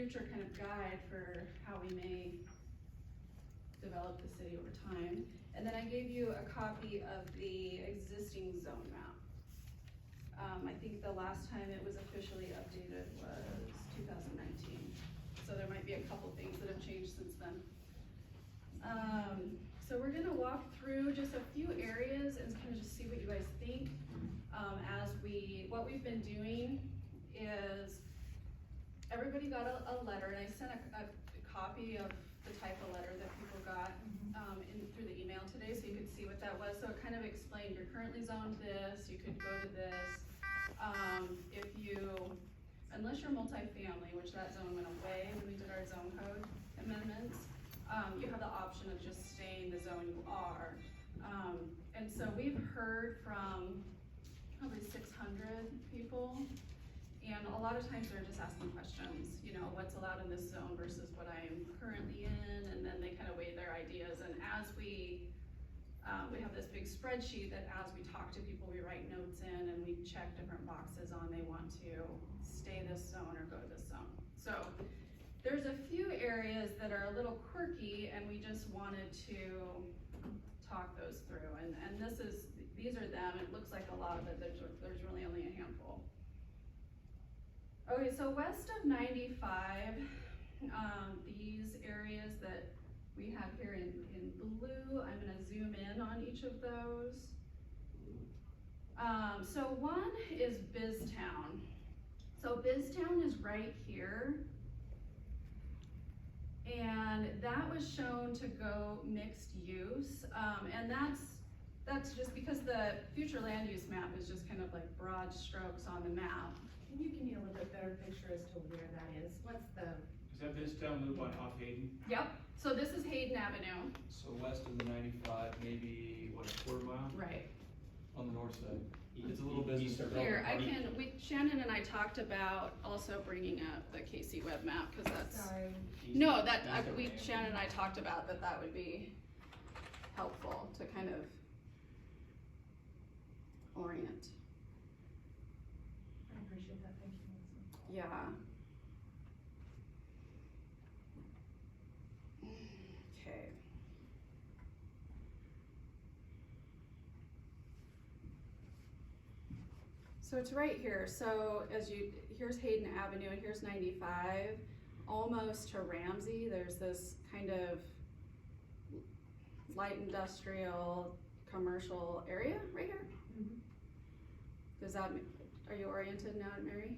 future kind of guide for how we may develop the city over time. And then I gave you a copy of the existing zone map. I think the last time it was officially updated was 2019. So there might be a couple things that have changed since then. So we're gonna walk through just a few areas and kind of just see what you guys think. What we've been doing is, everybody got a letter, and I sent a copy of the type of letter that people got through the email today, so you could see what that was. So it kind of explained you're currently zoned this, you could go to this. Unless you're multifamily, which that zone went away when we did our zone code amendments, you have the option of just staying the zone you are. And so we've heard from probably 600 people, and a lot of times they're just asking questions, you know, what's allowed in this zone versus what I'm currently in, and then they kind of weigh their ideas. And as we have this big spreadsheet that as we talk to people, we write notes in and we check different boxes on they want to stay this zone or go to this zone. So there's a few areas that are a little quirky, and we just wanted to talk those through. And these are them. It looks like a lot of it. There's really only a handful. Okay, so west of 95, these areas that we have here in blue, I'm gonna zoom in on each of those. So one is Biztown. So Biztown is right here. And that was shown to go mixed use. And that's just because the future land use map is just kind of like broad strokes on the map. Can you give me a little bit better picture as to where that is? What's the? Is that Biztown loop on off Hayden? Yep, so this is Hayden Avenue. So west of the 95, maybe, what, a quarter mile? Right. On the north side. It's a little business. Here, Shannon and I talked about also bringing up the KC web map, because that's. Sorry. No, Shannon and I talked about that would be helpful to kind of orient. I appreciate that, thank you, Melissa. Yeah. Okay. So it's right here. So here's Hayden Avenue and here's 95. Almost to Ramsey, there's this kind of light industrial commercial area right here. Mm-hmm. Are you oriented now, Mary?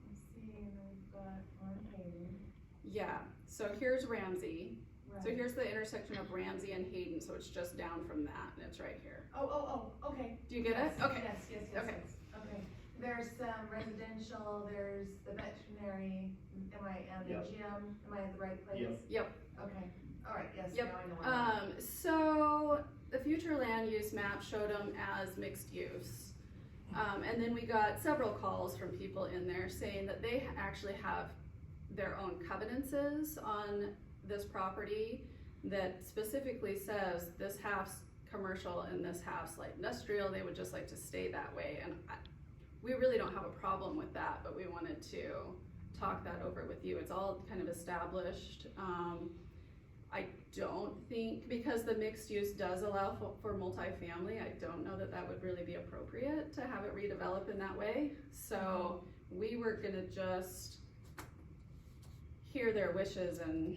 Let's see, and we've got on Hayden. Yeah, so here's Ramsey. Right. So here's the intersection of Ramsey and Hayden, so it's just down from that, and it's right here. Oh, okay. Do you get Yes, it? Okay. Yes, Okay. okay. There's some residential, there's the veterinary, and the Yep. gym, am I at the right place? Yep. Okay, all right, yes, Yep. now I know where I'm at. So the future land use map showed them as mixed use. And then we got several calls from people in there saying that they actually have their own covenances on this property that specifically says this half's commercial and this half's light industrial. They would just like to stay that way. And we really don't have a problem with that, but we wanted to talk that over with you. It's all kind of established. I don't think, because the mixed use does allow for multifamily, I don't know that would really be appropriate to have it redevelop in that way. So we were gonna just hear their wishes and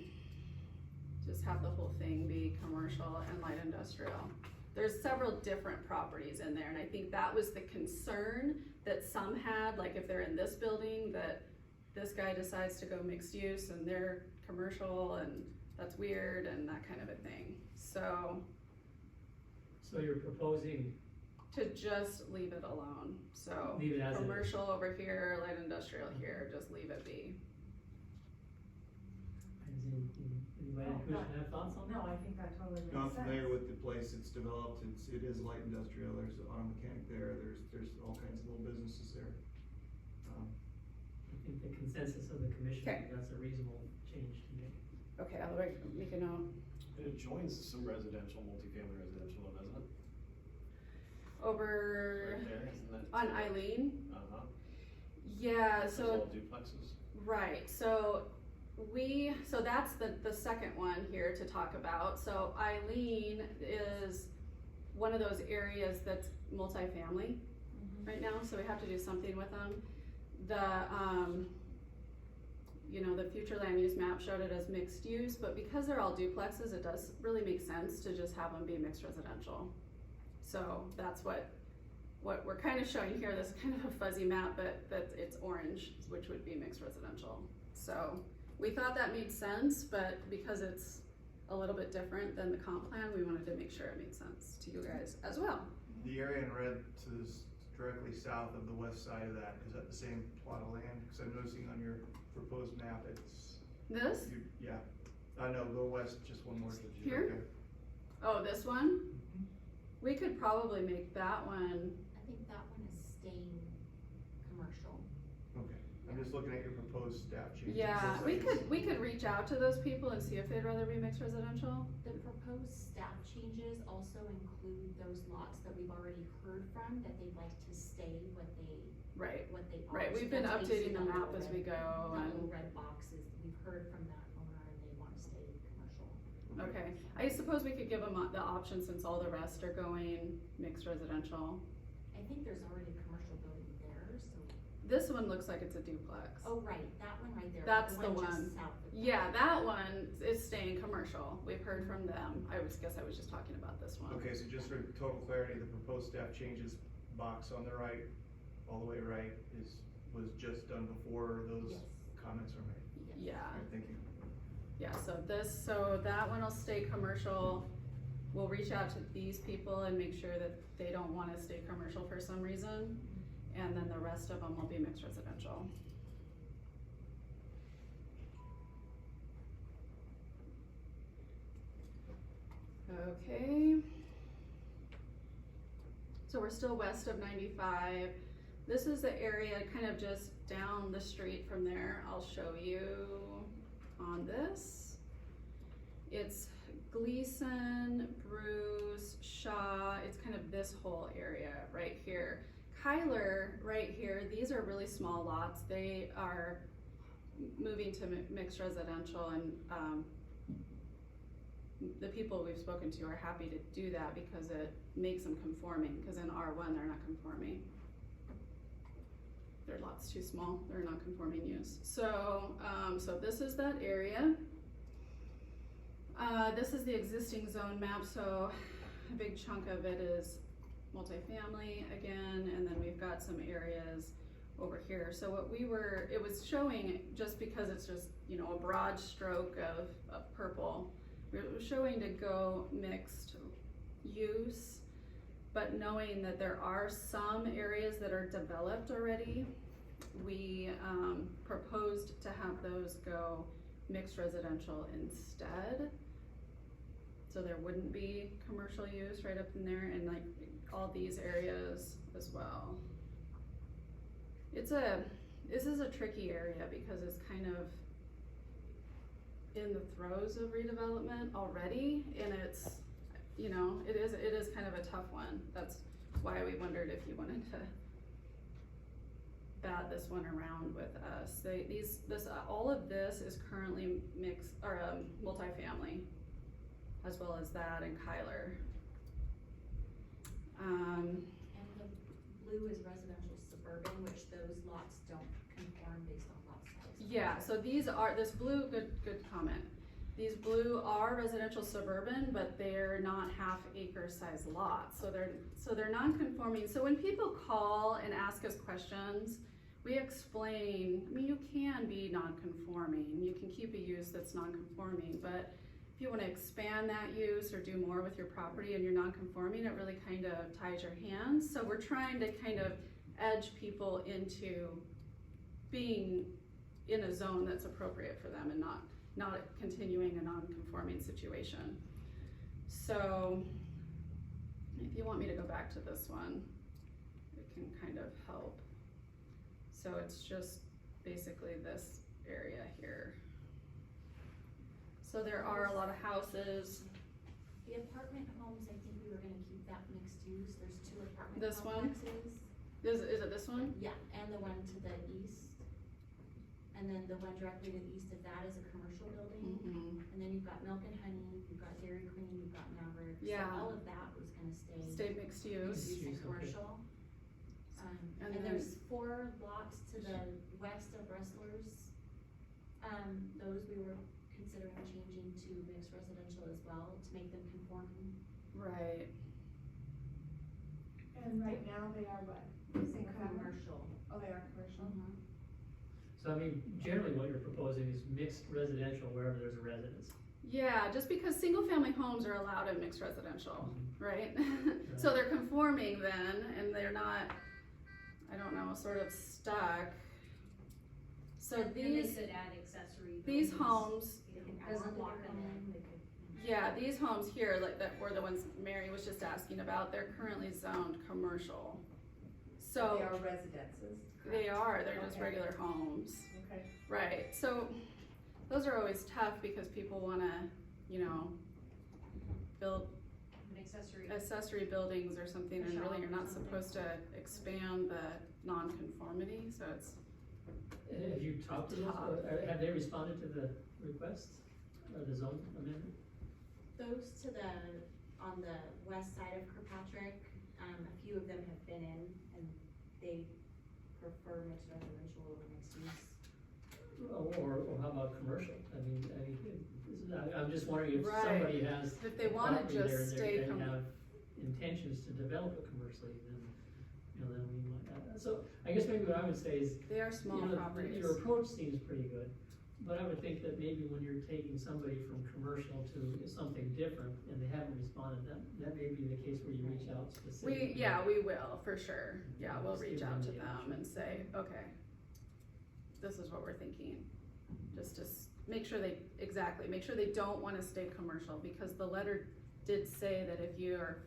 just have the whole thing be commercial and light industrial. There's several different properties in there, and I think that was the concern that some had, like if they're in this building, that this guy decides to go mixed use and they're commercial, and that's weird and that kind of a thing. So you're proposing to just leave it alone. So leave it as commercial over here, light industrial here, just leave it be. Anybody in the commission have thoughts on that? No, I think that totally makes sense. No, I'm familiar with the place it's developed. It is light industrial. There's an auto mechanic there. There's all kinds of little businesses there. I think the consensus of the commission, Okay. that's a reasonable change to make. Okay, I'll make a note. It joins some residential, multifamily residential, doesn't it? Over Right there, isn't that? on Eileen. Uh-huh. Yeah, Those so all duplexes. right. So so that's the second one here to talk about. So Eileen is one of those areas that's multifamily right now, so we have to do something with them. The future land use map showed it as mixed use, but because they're all duplexes, it does really make sense to just have them be mixed residential. So that's what we're kind of showing here, this kind of a fuzzy map, but it's orange, which would be mixed residential. So we thought that made sense, but because it's a little bit different than the comp plan, we wanted to make sure it made sense to you guys as well. The area in red directly south of the west side of that, is that the same plot of land? Cause I'm noticing on your proposed map, it's. This? Yeah, no, go west, just one more. Here? Right there. Oh, this one? We could probably make that one. I think that one is staying commercial. Okay, I'm just looking at your proposed staff changes. Yeah, Looks we like could it's- we could reach out to those people and see if they'd rather be mixed residential. The proposed staff changes also include those lots that we've already heard from, that they'd like to stay what they Right. are. Right, we've So been that's updating the basically map as we go The little and, red boxes, we've heard from that owner and they want to stay commercial. okay. I suppose we could give them the option since all the rest are going mixed residential. I think there's already a commercial building there, so, This one looks like it's a duplex. oh, right, that one right there. That's the just one. south of that. Yeah, that one is staying commercial. We've heard from them. Guess I was just talking about this one. Okay, so just for total clarity, the proposed staff changes box on the right, all the way right, was just done before those Yes. comments were made. Yes. Yeah. Alright, thank you. Yeah, so that one will stay commercial. We'll reach out to these people and make sure that they don't wanna stay commercial for some reason. And then the rest of them will be mixed residential. Okay. So we're still west of 95. This is the area kind of just down the street from there. I'll show you on this. It's Gleason, Bruce, Shaw, it's kind of this whole area right here. Kyler, right here, these are really small lots. They are moving to mixed residential, and the people we've spoken to are happy to do that because it makes them conforming, because in R1 they're not conforming. Their lot's too small, they're not conforming use. So, so this is that area. This is the existing zone map, so a big chunk of it is multifamily again, and then we've got some areas over here. So what it was showing, just because it's just, a broad stroke of purple, it was showing to go mixed use, but knowing that there are some areas that are developed already, we proposed to have those go mixed residential instead. So there wouldn't be commercial use right up in there, and like all these areas as well. This is a tricky area because it's kind of in the throes of redevelopment already, and it's, it is kind of a tough one. That's why we wondered if you wanted to bat this one around with us. All of this is currently mixed, or multifamily, as well as that and Kyler. And the blue is residential suburban, which those lots don't conform based on lot size. Yeah, so this blue, good comment. These blue are residential suburban, but they're not half-acre size lots, so they're non-conforming. So when people call and ask us questions, we explain, you can be non-conforming, you can keep a use that's non-conforming, but if you wanna expand that use or do more with your property and you're non-conforming, it really kind of ties your hands. So we're trying to kind of edge people into being in a zone that's appropriate for them and not continuing a non-conforming situation. So if you want me to go back to this one, it can kind of help. So it's just basically this area here. So there are a lot of houses. The apartment homes, I think we were gonna keep that mixed use, there's 2 apartment This one? complexes. Is it this one? Yeah, and the one to the east. and then the one directly to the east of that is a commercial building. Mhm. And then you've got Milk and Honey, you've got Dairy Queen, you've got Maverick, so Yeah. all of that was gonna stay. Stay mixed use. Use and Okay. commercial. And And then- there's 4 lots to the west of Rustlers. Those we were considering changing to mixed residential as well, to make them conforming. Right, And right now they are what? Single family? Commercial. Oh, they are commercial? So I mean, generally what you're proposing is mixed residential wherever there's a residence. yeah, just because single-family homes are allowed in mixed residential, right? So Right. they're conforming then, and they're not, I don't know, sort of stuck. So And they these, could add accessory these buildings. homes, They can As add a block living them in, room. they could. yeah, these homes here, like that were the ones Mary was just asking about, they're currently zoned commercial. They So, are residences? they are, they're just Okay. regular homes. Okay. Right, so those are always tough because people wanna, you know, build An accessory. accessory buildings or something, and really you're not Shop or something. supposed to expand the non-conformity, so it's, Have you talked to those, Tough. or have they responded to the requests, or the zone amendment? Those to the, on the west side of Kirkpatrick, a few of them have been in, and they prefer mixed residential over mixed use. Or how about commercial? I'm just wondering if Right. somebody has. If they wanna property there just and stay they have intentions to develop it commercially, then, then we might, so I guess maybe what I would say is, they are small properties. your approach seems pretty good, but I would think that maybe when you're taking somebody from commercial to something different and they haven't responded, that may be the case where you reach out specifically. We will, for sure, yeah, we'll Just reach give out them to the them option. and say, okay, this is what we're thinking. Just to make sure make sure they don't wanna stay commercial, because the letter did say that if you're,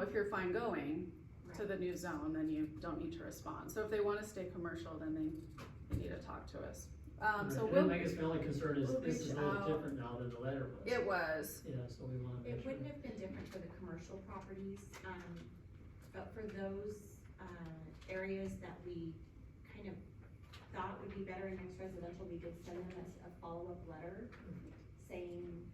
if you're fine going to the new zone, then you don't need to respond. So if they wanna stay commercial, then they need to talk to us. So Right, and we'll, I guess my only concern is we'll this is reach a little out. different now than the letter was. it was, Yeah, so we wanna make It sure. wouldn't have been different for the commercial properties, but for those, areas that we kind of thought would be better in mixed residential, we did send them a follow-up letter saying,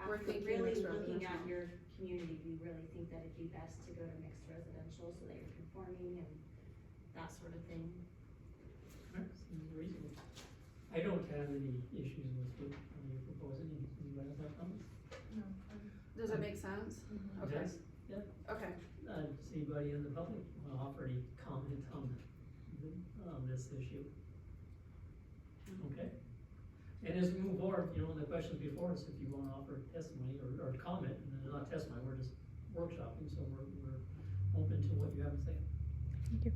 We're after thinking really mixed looking at residential. your community, we really think that it'd be best to go to mixed residential so that you're conforming and that sort of thing. Alright, seems reasonable. I don't have any issues with what you're proposing. Anybody else have comments? No. does it make sense? Okay. Yes? Yeah. Okay, Does anybody in the public wanna offer any comment on this issue? Okay. And as we move forward, the questions before us, if you wanna offer testimony or comment, and not testimony, we're just workshopping, so we're open to what you have to say. Thank you.